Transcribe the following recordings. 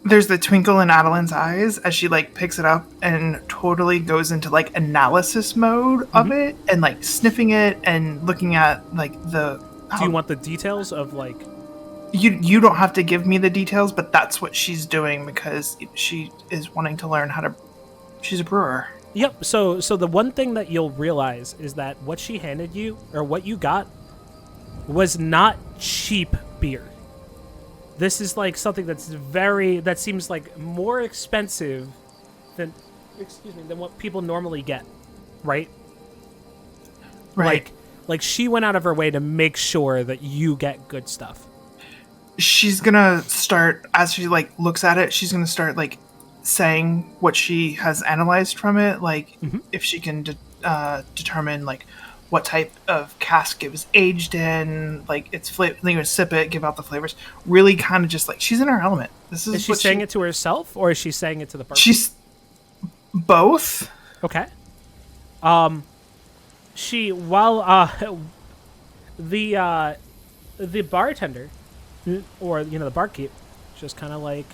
There's the twinkle in Addilyn's eyes as she like picks it up and totally goes into like analysis mode of it and like sniffing it and looking at like the. Do you want the details of like? You don't have to give me the details, but that's what she's doing because she is wanting to learn how to. She's a brewer. Yep. So the one thing that you'll realize is that what she handed you or what you got was not cheap beer. This is like something that seems like more expensive than what people normally get, right? Right. Like she went out of her way to make sure that you get good stuff. She's gonna start, as she like looks at it, she's gonna start like saying what she has analyzed from it, like if she can determine like what type of cask it was aged in, like its flavor. Then you sip it, give out the flavors. Really, kind of just like she's in her element. Is she saying it to herself or is she saying it to the person? She's both. Okay. The bartender, or the barkeep, just kind of like,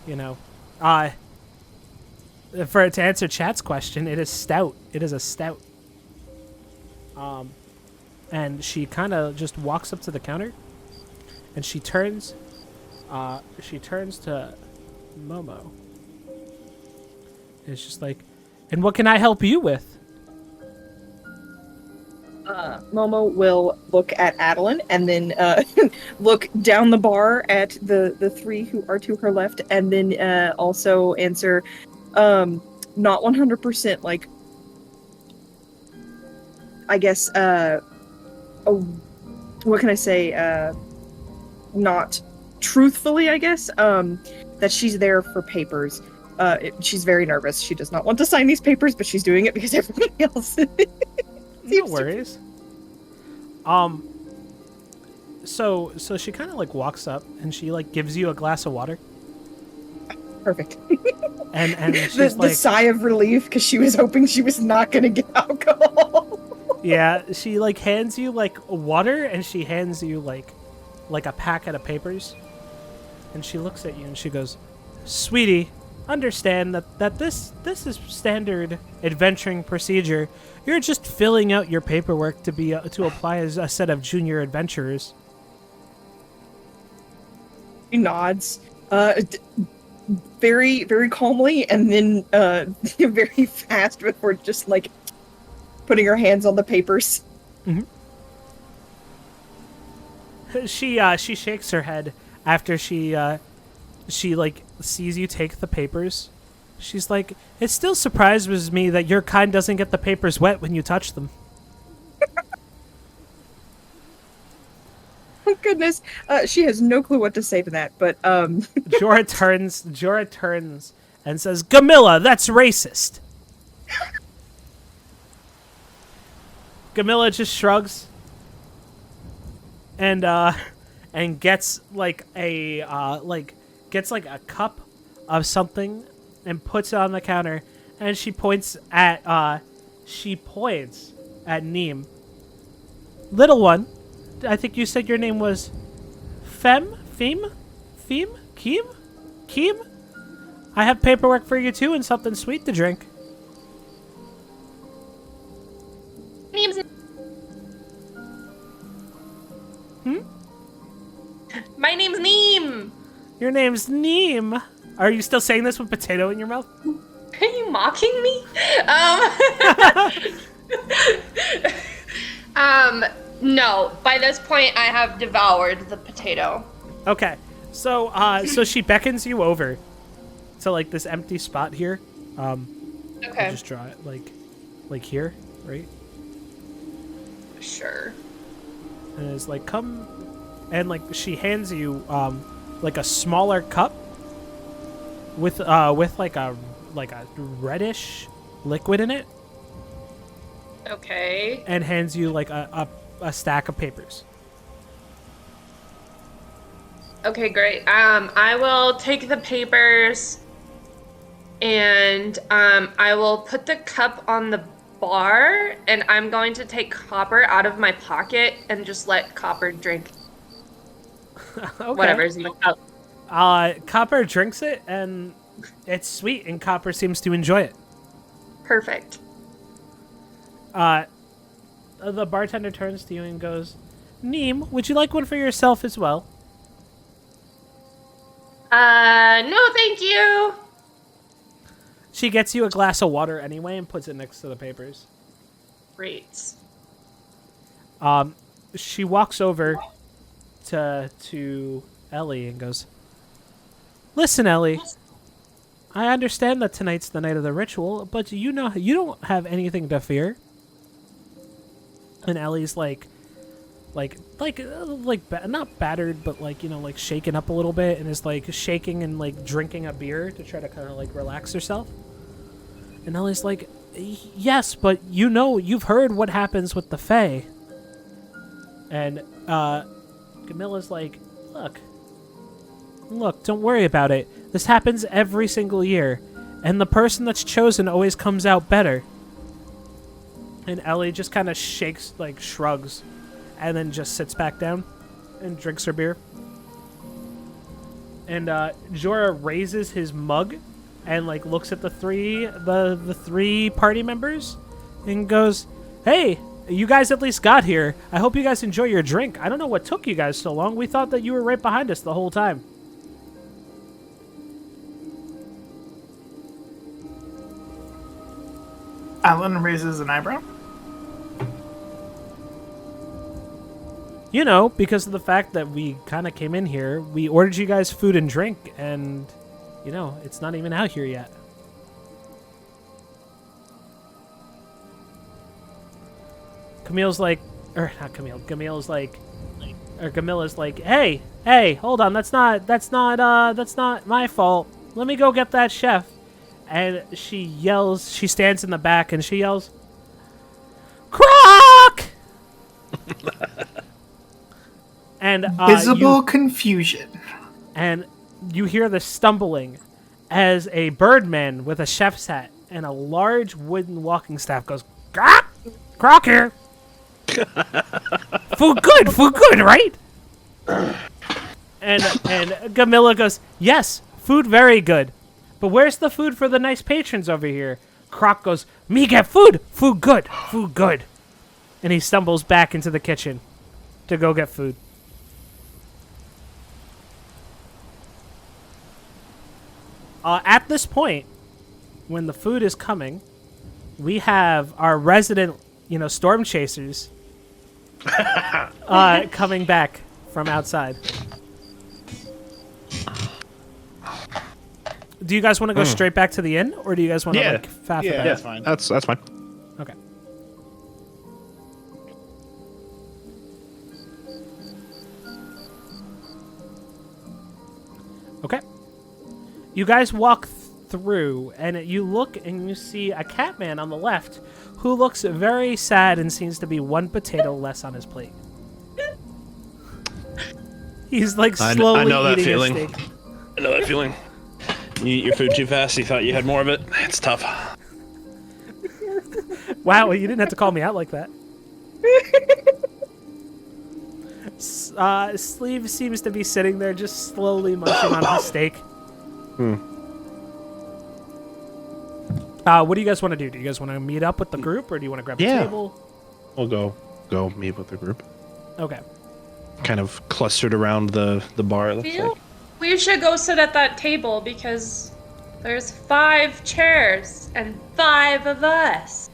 to answer chat's question, it is stout. It is a stout. And she kind of just walks up to the counter, and she turns to Momo. It's just like, and what can I help you with? Momo will look at Addilyn and then look down the bar at the three who are to her left, and then also answer, not 100% like, I guess, what can I say? Not truthfully, I guess, that she's there for papers. She's very nervous. She does not want to sign these papers, but she's doing it because everybody else no worries. So she kind of like walks up and she like gives you a glass of water. Perfect. and she's the sigh of relief because she was hoping she was not going to get alcohol. Yeah, she like hands you like water and she hands you like a packet of papers. And she looks at you and she goes, "Sweetie, understand that this is standard adventuring procedure. You're just filling out your paperwork to apply as a set of junior adventurers." He nods, very, very calmly, and then very fast before just like putting her hands on the papers. She shakes her head after she like sees you take the papers. She's like, "It still surprises me that your kind doesn't get the papers wet when you touch them." Oh goodness, she has no clue what to say to that. But Jorah turns and says, "Gamilla, that's racist." Gamilla just shrugs and gets like a cup of something and puts it on the counter, and she points at Niahm. "Little one, I think you said your name was Keem? I have paperwork for you too and something sweet to drink." My name's Niahm. Your name's Niahm. Are you still saying this with potato in your mouth? Are you mocking me? No. By this point, I have devoured the potato. Okay. So she beckons you over to like this empty spot here. Okay. I'll just draw it like here, right? Sure. And it's like, "Come," and like she hands you like a smaller cup with like a reddish liquid in it. Okay. And hands you like a stack of papers. Okay, great. I will take the papers and I will put the cup on the bar, and I'm going to take Copper out of my pocket and just let Copper drink Okay. whatever's in the cup. Copper drinks it, and it's sweet, and Copper seems to enjoy it. Perfect. The bartender turns to you and goes, Niahm, would you like one for yourself as well? No, thank you. She gets you a glass of water anyway and puts it next to the papers. Great. She walks over to Ellie and goes, Listen, Ellie, I understand that tonight's the night of the ritual, but you know you don't have anything to fear. And Ellie's like not battered, but like shaken up a little bit, and is like shaking and like drinking a beer to try to kind of like relax herself. And Ellie's like, yes, but you've heard what happens with the Fae. And Camilla's like, look, don't worry about it. This happens every single year, and the person that's chosen always comes out better. And Ellie just kind of shrugs, and then just sits back down and drinks her beer. And Jorah raises his mug and like looks at the three party members and goes, "Hey, you guys at least got here. I hope you guys enjoy your drink. I don't know what took you guys so long. We thought that you were right behind us the whole time." Addilyn raises an eyebrow. You know, because of the fact that we kind of came in here, we ordered you guys food and drink, and, you know, it's not even out here yet. Camilla's like, Camilla's like, hey, hold on, that's not my fault. Let me go get that chef. And she stands in the back and she yells, Croc! And visible confusion. And you hear the stumbling as a birdman with a chef's hat and a large wooden walking staff goes, Croc! Croc here! Food good, right? And Camilla goes, yes, food very good. But where's the food for the nice patrons over here? Croc goes, me get food good. And he stumbles back into the kitchen to go get food. At this point, when the food is coming, we have our resident, storm chasers coming back from outside. Do you guys want to go straight back to the inn, or do you guys want to faff it back? That's fine. That's fine. Okay. Okay. You guys walk through, and you look, and you see a Catman on the left, who looks very sad and seems to be one potato less on his plate. He's like slowly I know that eating feeling. a steak. I know that feeling. You eat your food too fast. You thought you had more of it. It's tough. Wow, you didn't have to call me out like that. Sleeve seems to be sitting there just slowly munching on his steak. What do you guys want to do? Do you guys want to meet up with the group, or do you want to grab a table? We'll go meet with the group. Okay. Kind of clustered around the bar. It looks like. We should go sit at that table because there's 5 chairs and 5 of us.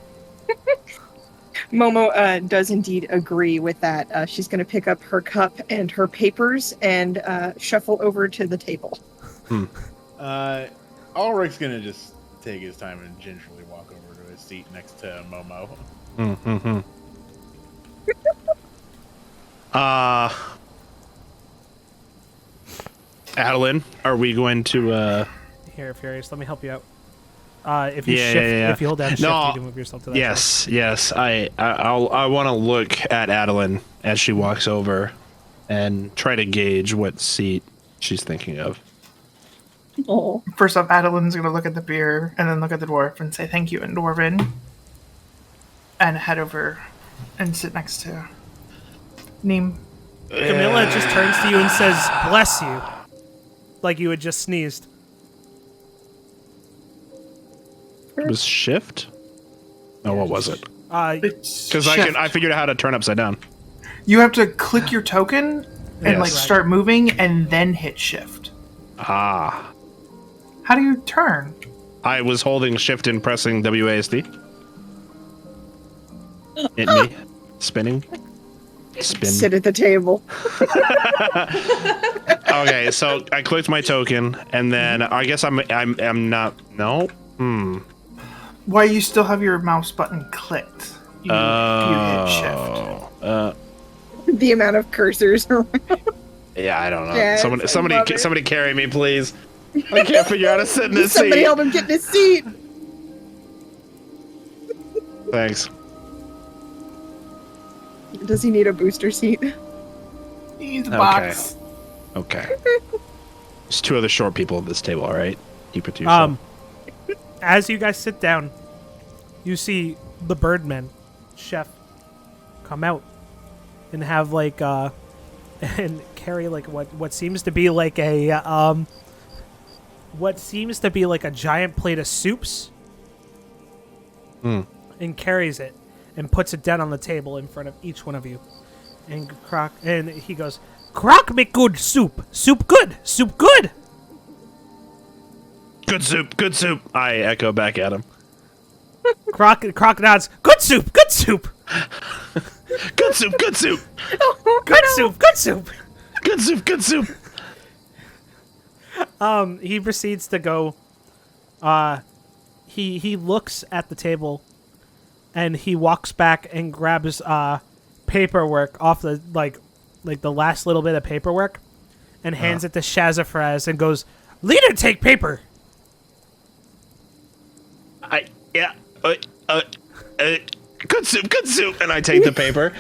Momo does indeed agree with that. She's going to pick up her cup and her papers and shuffle over to the table. Ulrich's going to just take his time and gingerly walk over to his seat next to Momo. Addilyn, are we going to Here, Furious, let me help you out. If you if you hold down shift, you can move yourself to that side. Yes. I want to look at Addilyn as she walks over and try to gauge what seat she's thinking of. Oh. First off, Addilyn's going to look at the beer and then look at the dwarf and say thank you in Dwarven. And head over and sit next to Niahm. Camilla just turns to you and says, bless you. like you had just sneezed. It was shift? No, what was it? Because I figured out how to turn upside down. You have to click your token and Yes. start moving and then hit shift. Ah. How do you turn? I was holding shift and pressing WASD. Hit me. Spinning. Spin. Sit at the table. Okay, so I clicked my token, and then I guess I'm not. No. Why you still have your mouse button clicked? You hit shift. The amount of cursors around. Yeah, I don't know. Yes, somebody carry me, please. I can't figure out how to sit in this Somebody seat. help him get in his seat. Thanks. Does he need a booster seat? He's a box. Okay. There's two other short people at this table. All right, keep it to yourself. As you guys sit down, you see the Birdman, Chef, come out and have and carry what seems to be like a giant plate of soups, and carries it and puts it down on the table in front of each one of you, and he goes, "Croc make good soup, soup good, soup good." Good soup, good soup. I echo back at him. Croc nods, "Good soup, good soup." Good soup, good soup. Good soup, good soup. Good soup, good soup. He proceeds to go. He looks at the table, and he walks back and grabs paperwork off the like the last little bit of paperwork, and hands it to Shazafraz and goes, "Leader, take paper." Good soup, and I take the paper.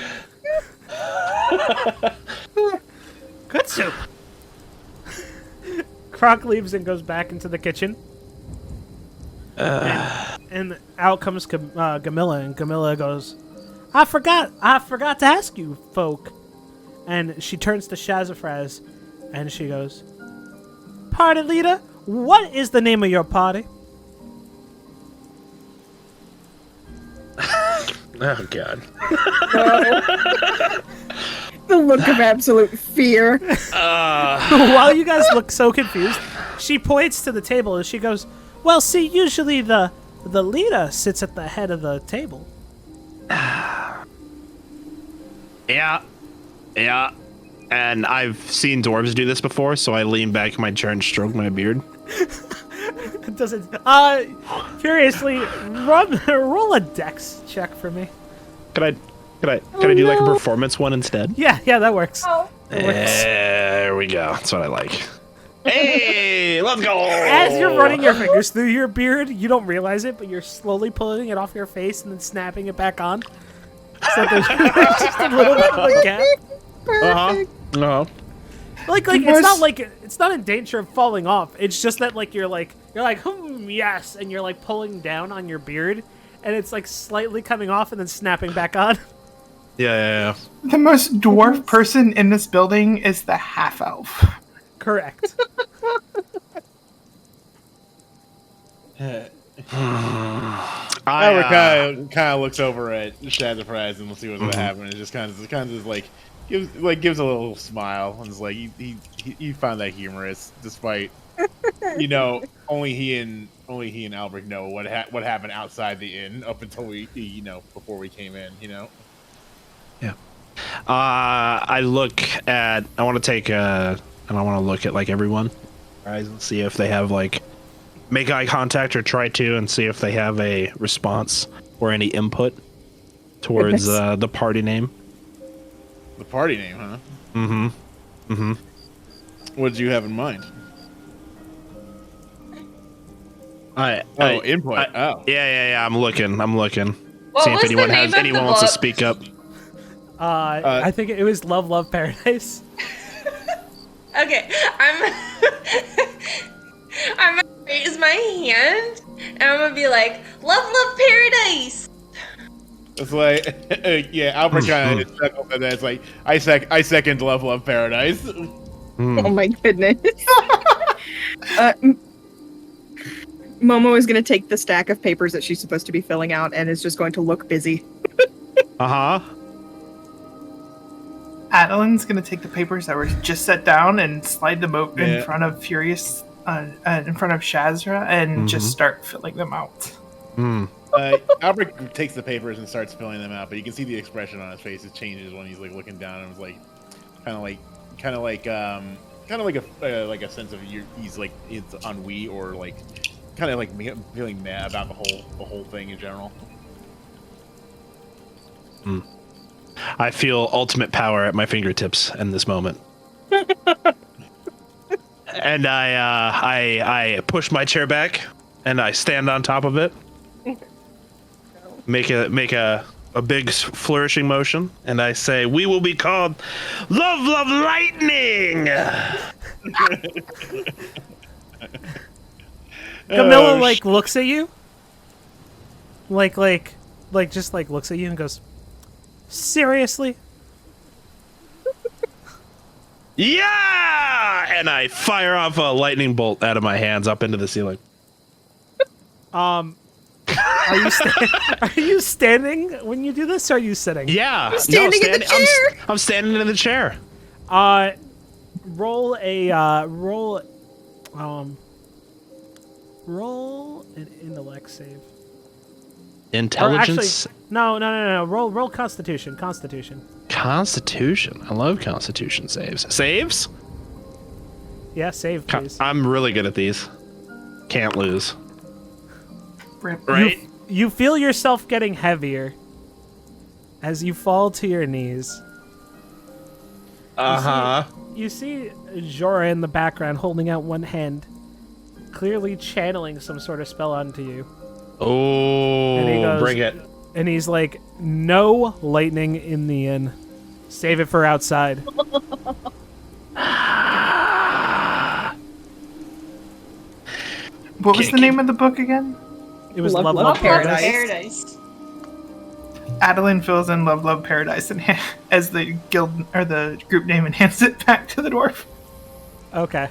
Good soup. Croc leaves and goes back into the kitchen. And out comes Gamilla, and Gamilla goes, I forgot to ask you, folk." And she turns to Shazafraz, and she goes, "Party leader, what is the name of your party?" Oh God. The look of absolute fear. While you guys look so confused, she points to the table and she goes, "Well, see, usually the leader sits at the head of the table." Yeah. And I've seen dwarves do this before, so I lean back in my chair and stroke my beard. Does it? Curiously, roll a dex check for me. Could I do like a performance one instead? Yeah, that works. Oh. There we go. That's what I like. Hey, let's go! As you're running your fingers through your beard, you don't realize it, but you're slowly pulling it off your face and then snapping it back on. So there's just a little bit of a gap. Uh-huh. Like it's not in danger of falling off. It's just that you're like yes, and you're like pulling down on your beard, and it's like slightly coming off and then snapping back on. Yeah. The most dwarf person in this building is the half-elf. Correct. Albert kind of looks over at Shazafraz and we'll see what's gonna happen. And just kind of like gives a little smile and is like he found that humorous, despite only he and Albrecht know what happened outside the inn up until before we came in. Yeah. I want to look at like everyone, guys, and see if they have make eye contact or try to, and see if they have a response or any input towards the party name. The party name, huh? Mm-hmm. What did you have in mind? Input. Yeah. I'm looking. What See if was anyone the name of anyone the wants to book? speak up. I think it was Love Paradise. Okay, I'm gonna raise my hand and I'm gonna be like, "Love Paradise." It's like, Albert kind of chuckles at that. It's like, I second Love Paradise. Oh my goodness. Momo is going to take the stack of papers that she's supposed to be filling out and is just going to look busy. Addilyn's gonna take the papers that were just set down and slide them over in front of Furious, in front of Shazra, and just start filling them out. Albrecht takes the papers and starts filling them out, but you can see the expression on his face. It changes when he's like looking down, and it's like, kind of like a sense of he's like it's ennui or like kind of like feeling mad about the whole thing in general. I feel ultimate power at my fingertips in this moment. And I push my chair back and I stand on top of it. Make a big flourishing motion, and I say, "We will be called Love Lightning." Camilla looks at you, just looks at you and goes, "Seriously?" Yeah! And I fire off a lightning bolt out of my hands up into the ceiling. Are you standing when you do this, or are you sitting? Yeah. Standing in the chair. I'm standing in the chair. Roll an intellect save. Intelligence? No. Roll Constitution. Constitution. I love Constitution saves. Saves? Yeah, save, please. I'm really good at these. Can't lose. Rip. Right? You feel yourself getting heavier as you fall to your knees. You see Jorah in the background holding out one hand, clearly channeling some sort of spell onto you. Oh, And he goes, bring it. And he's like, "No lightning in the inn. Save it for outside." What was the name of the book again? It was Love, Love, Love, Love, Paradise. Paradise. Addilyn fills in Love Paradise and as the guild or the group name and hands it back to the dwarf. Okay.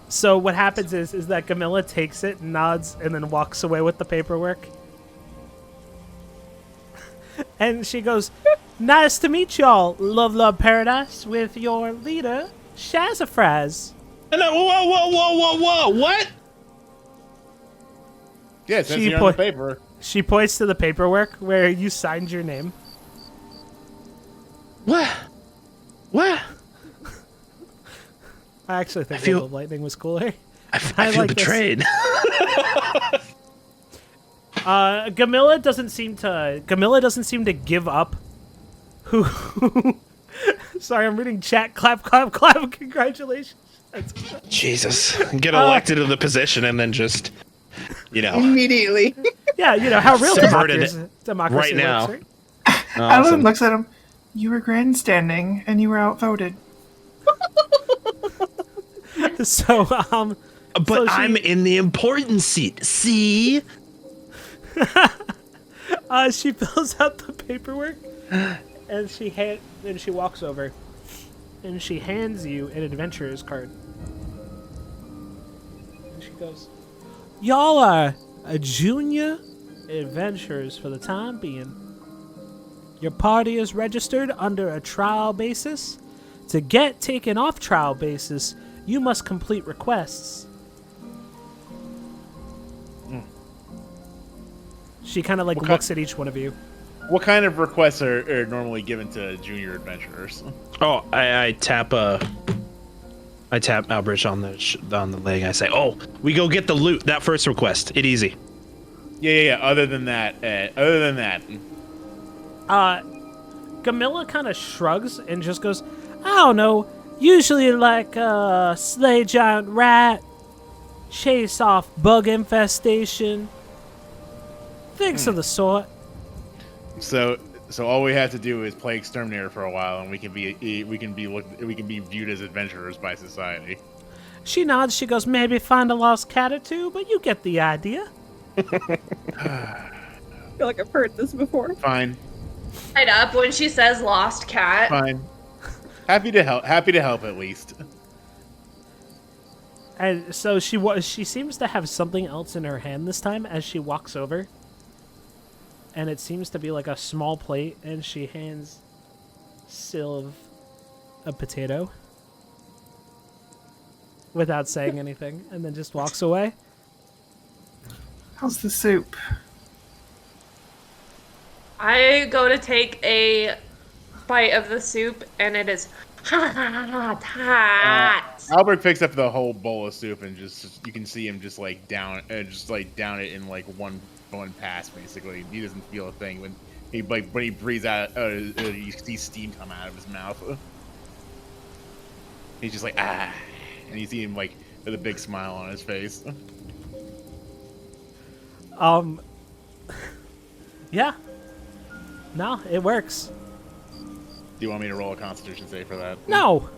So what happens is that Camilla takes it, nods, and then walks away with the paperwork. And she goes, "Nice to meet y'all, Love Paradise, with your leader, Shazafraz." Whoa! What? Yeah, it says here on the paper. She points to the paperwork where you signed your name. What? I actually think feel- Love of Lightning was cooler. I feel like this. betrayed. Camilla doesn't seem to give up. Who? Sorry, I'm reading chat. Clap! Congratulations. Jesus. Get elected to the position and then just, Immediately. Yeah, how real Subverted democracy right now. works, Addilyn looks at him. You were grandstanding and you were outvoted. right? So, But I'm in the important seat. See? She fills out the paperwork, and she walks over, and she hands you an adventurer's card. And she goes, "Y'all are a junior adventurers for the time being. Your party is registered under a trial basis. To get taken off trial basis, you must complete requests." She kind of looks at each one of you. What kind of requests are normally given to junior adventurers? Oh, I tap Albrecht on the leg. I say, "Oh, we go get the loot. That first request. It easy." Yeah. Other than that. Camilla kind of shrugs and just goes, "I don't know. Usually like slay giant rat, chase off bug infestation, things of the sort." So all we have to do is play exterminator for a while, and we can be viewed as adventurers by society. She nods. She goes, "Maybe find a lost cat or two, but you get the idea." I feel like I've heard this before. Fine. Right up when she says lost cat. Fine. Happy to help. Happy to help at least. And so she seems to have something else in her hand this time as she walks over. And it seems to be like a small plate, and she hands Sylv a potato without saying anything, and then just walks away. How's the soup? I go to take a bite of the soup, and it is hot. Albert picks up the whole bowl of soup and just you can see him just like down it in like one pass. Basically, he doesn't feel a thing when he breathes out. You see steam come out of his mouth. He's just like and you see him like with a big smile on his face. Yeah. No, it works. Do you want me to roll a Constitution save for that? No,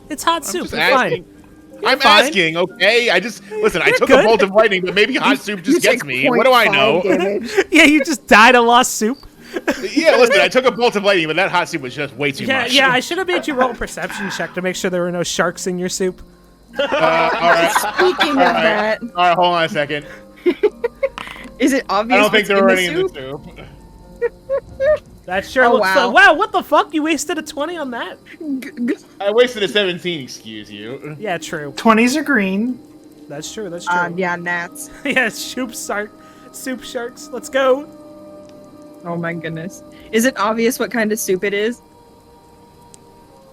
it's hot soup. just It's asking. fine. I'm fine. asking, okay? I took good. a bolt of lightning, but maybe hot soup just gets me. What do I know? Yeah, you just died and lost soup. Yeah, listen, I took a bolt of lightning, but that hot soup was just way too much. Yeah, I should have made you roll a perception check to make sure there were no sharks in your soup. All right. Speaking of that, All right, hold on a second. is it obvious? I don't think what's there were in any the in soup? the soup. That sure Oh, looks wow. like, wow, what the fuck? You wasted a 20 on that? I wasted a 17, excuse you. Yeah, true. 20s are green. That's true, that's true. Yeah, gnats. Yeah, soup sharks. Let's go. Oh my goodness. Is it obvious what kind of soup it is?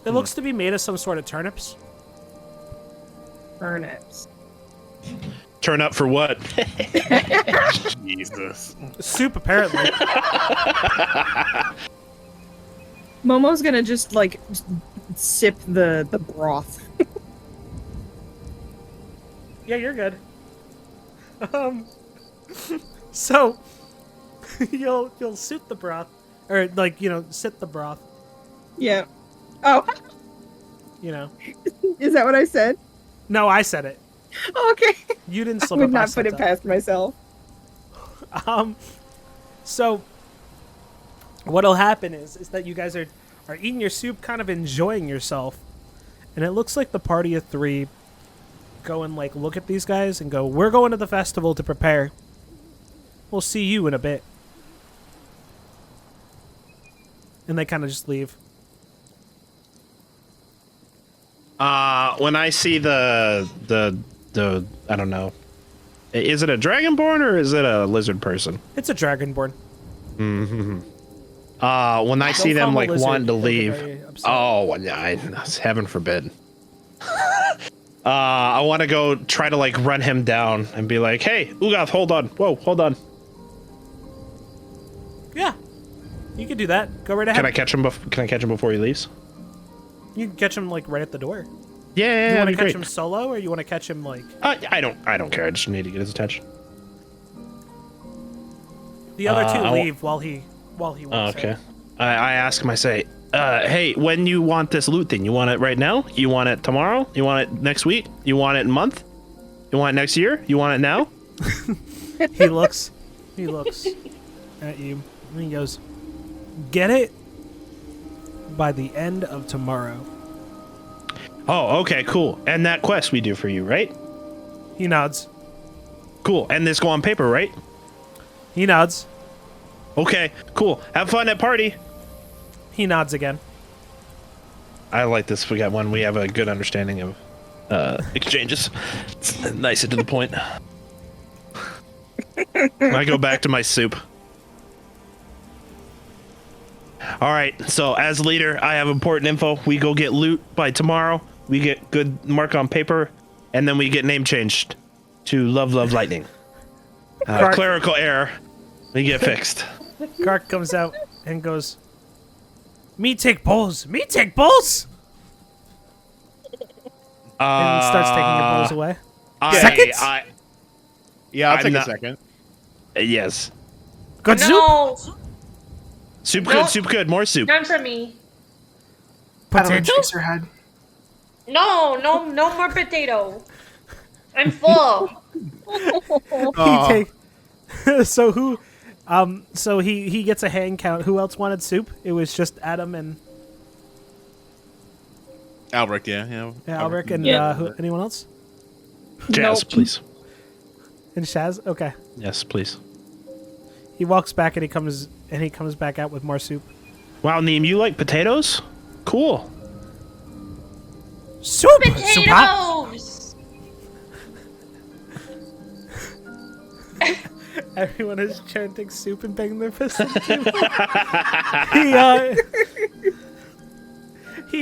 It looks to be made of some sort of turnips. Turnips. Turn up for what? Jesus. Soup, apparently. Momo's gonna just like sip the broth. Yeah, you're good. So you'll suit the broth, or like sit the broth. Yeah. Oh, is that what I said? No, I said it. Okay. You didn't I slip would up. not put it past myself. So what'll happen is that you guys are eating your soup, kind of enjoying yourself, and it looks like the party of three go and like look at these guys and go, "We're going to the festival to prepare. We'll see you in a bit." And they kind of just leave. When I see the I don't know, is it a dragonborn or is it a lizard person? It's a dragonborn. When I see them like wanting to leave, heaven forbid. I want to go try to like run him down and be like, "Hey, Ugath, hold on! Whoa, hold on!" Yeah, you can do that. Go right ahead. Can I catch him? Can I catch him before he leaves? You can catch him like right at the door. Yeah, You want to that'd be catch great. him solo, or you want to catch him like I don't care. I just need to get his attention. the other two I wa- leave while he walks Okay. in. I ask him. I say, "Hey, when you want this loot thing? You want it right now? You want it tomorrow? You want it next week? You want it in a month? You want it next year? You want it now?" He looks at you and he goes, "Get it by the end of tomorrow." Oh, okay, cool. And that quest we do for you, right? He nods. Cool. And this go on paper, right? He nods. Okay, cool. Have fun at party. He nods again. I like this. We got one. We have a good understanding of exchanges. It's nice and to the point. I go back to my soup. All right. So as leader, I have important info. We go get loot by tomorrow. We get good mark on paper, and then we get name changed to Love Lightning. Clerical error. We get fixed. Kark comes out and goes, "Me take bowls. Me take bowls." And starts taking your bowls away. Seconds? Yeah, I'll take not- a second. Yes. Good soup. No, Soup No. good. Soup good. More soup. none for me. Addilyn Potato? shakes her head. No more potato. I'm full. He take. So who? So he gets a hand count. Who else wanted soup? It was just Adam and. Albrecht, yeah. Yeah, Albrecht and anyone else? Jazz, please. And Shaz? Okay. Yes, please. He walks back and he comes back out with more soup. Wow, Niahm, you like potatoes? Cool. Soup! Soup hot! Potatoes! Everyone is chanting soup and banging their fists. He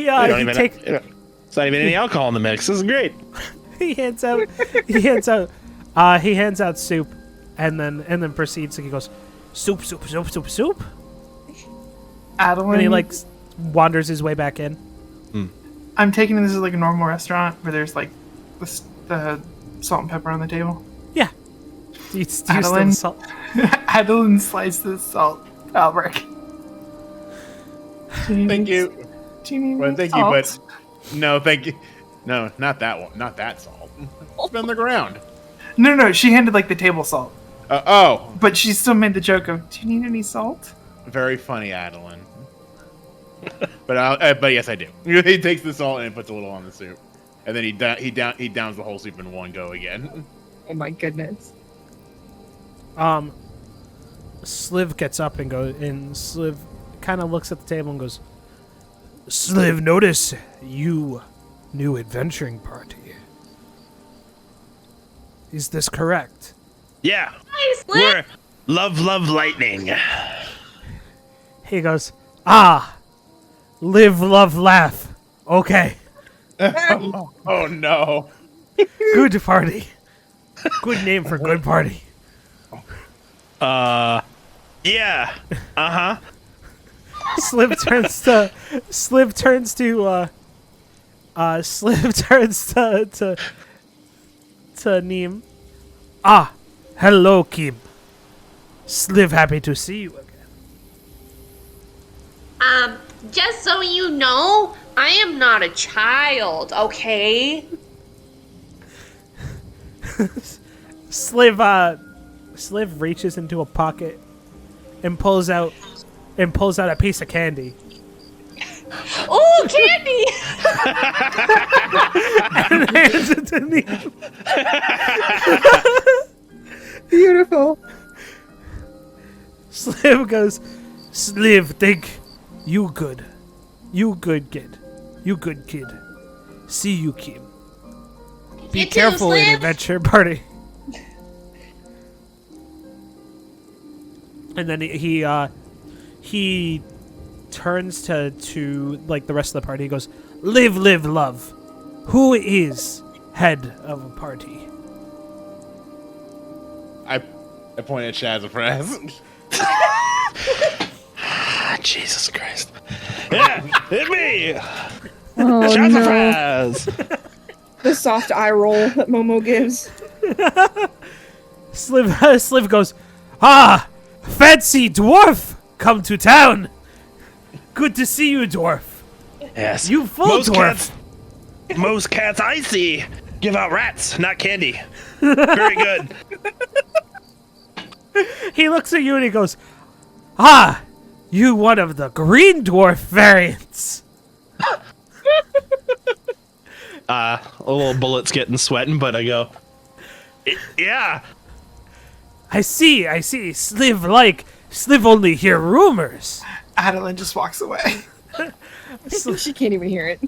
takes. It's not even any alcohol in the mix. This is great. He hands out soup, and then proceeds. He goes, soup. Addilyn, And he like wanders his way back in. I'm taking this as like a normal restaurant where there's like the salt and pepper on the table. Yeah. You Addilyn, salt. Addilyn slices the salt. Albrecht. Thank you. Do you need Well, any thank salt? you, but no, thank you. No, not that one. Not that salt. It's been on the ground. No. She handed like the table salt, Oh, but she still made the joke of, "Do you need any salt?" very funny, Addilyn. But yes, I do. He takes the salt and puts a little on the soup, and then he downs the whole soup in one go again. Oh my goodness. Sliv gets up and Sliv kind of looks at the table and goes, Sliv, notice you new adventuring party. Is this correct? Yeah. Nice, We're love lightning. He goes, live, love, laugh. Okay. Oh no. Good party. Good name for good party. Yeah. Uh-huh. Sliv turns to Niahm. Hello, Kim. Sliv, happy to see you again. Just so you know, I am not a child, okay? Sliv reaches into a pocket and pulls out a piece of candy. Oh, candy! And hands it to Niahm. Beautiful. Sliv goes, Sliv, think you good. You good kid. You good kid. See you, Kim. Be You too, careful in Sliv. adventure party. And then he turns to like the rest of the party. He goes, live, love. Who is head of a party? I point at Shazafraz. Jesus Christ. Yeah, hit me. Oh, no. Shazafraz. The soft eye roll that Momo gives. Sliv goes, fancy dwarf, come to town. Good to see you, dwarf. Yes. You full dwarf. Most cats I see give out rats, not candy. Very good. He looks at you and he goes, you one of the green dwarf variants. A little bullet's getting sweating, but I go, yeah. I see. Sliv only hear rumors. Addilyn just walks away. She can't even hear it.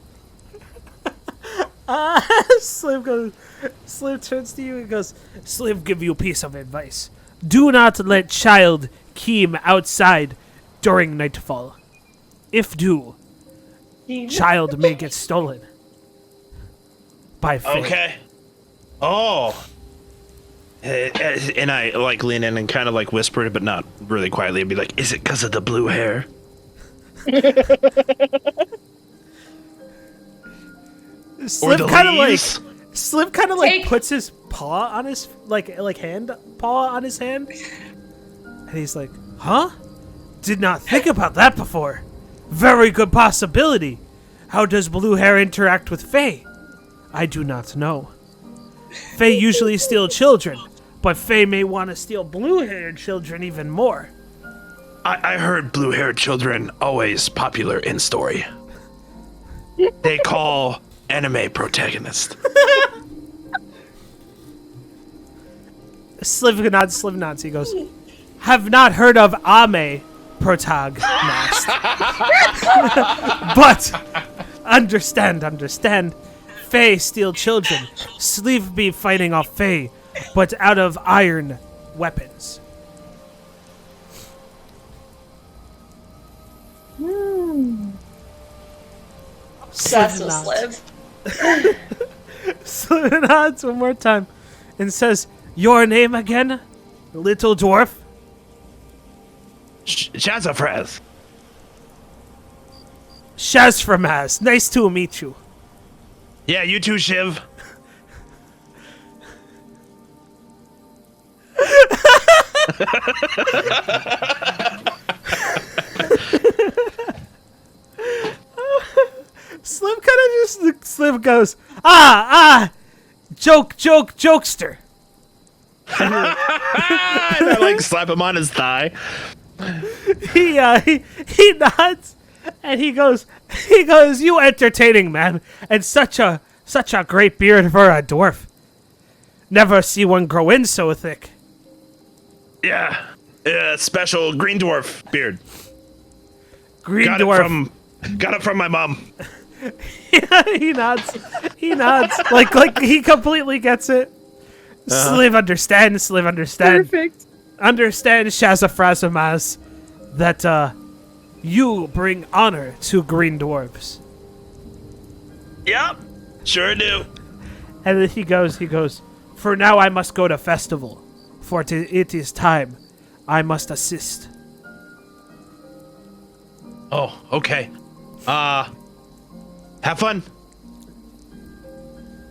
Sliv turns to you and goes, Sliv, give you a piece of advice. Do not let child Keem outside during nightfall. If do, child may get stolen by Fae. Okay. Oh. And I like lean in and kind of like whisper it, but not really quietly, and be like, "Is it because of the blue hair?" Sliv kind of like Take- puts his paw on his paw on his hand, and he's like, "Huh? Did not think about that before. Very good possibility. How does blue hair interact with Fae? I do not know. Fae usually steal children, but Fae may want to steal blue-haired children even more." I heard blue-haired children always popular in story. they call anime protagonist. Sliv nods. He goes, have not heard of Ame protagonist. But understand. Fae steal children. Sleeve be fighting off Fae, but out of iron weapons. Obsessed with Sliv. Sliv nods one more time and says, your name again, little dwarf? Shazafraz. Shazafraz. Nice to meet you. Yeah, you too, Shiv. Sliv goes, jokester. And I like slap him on his thigh. He nods and he goes, you entertaining man, and such a great beard for a dwarf. Never see one grow in so thick. Yeah, special green dwarf beard. Got it from my mom. He nods. Like he completely gets it. Sliv understand. Perfect. Understand, Shazafraz, that you bring honor to green dwarves. Yep, sure do. And then he goes, for now I must go to festival, for it is time. I must assist. Oh, okay. Have fun.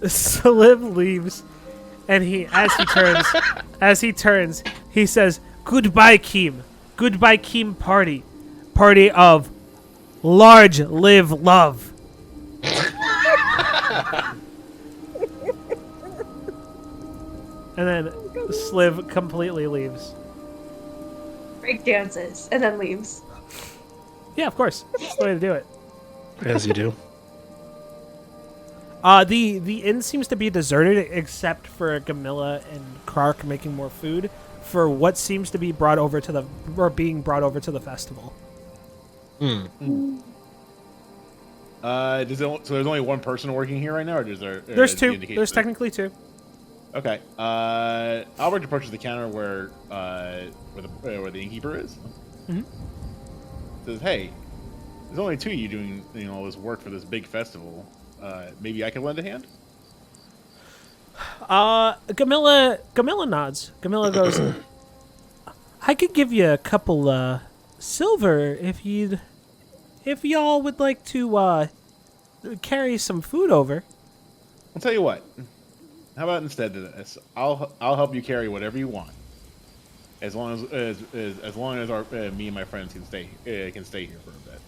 Sliv leaves, and as he turns, he says, goodbye, Keem. Goodbye, Keem party. Party of large live love. And then Sliv completely leaves. Break dances and then leaves. Yeah, of course. That's the way to do it. As you do. The inn seems to be deserted except for Gamilla and Krark making more food for what seems to be being brought over to the festival. So there's only one person working here right now, or is there? There's two. There's technically two. Okay. Albrecht approaches the counter where the innkeeper is. Mm-hmm. Says, "Hey, there's only two of you doing all this work for this big festival. Maybe I could lend a hand." Gamilla nods. Gamilla goes, I could give you a couple silver if y'all would like to carry some food over. I'll tell you what. How about instead of this, I'll help you carry whatever you want, as long as me and my friends can stay here for a bit.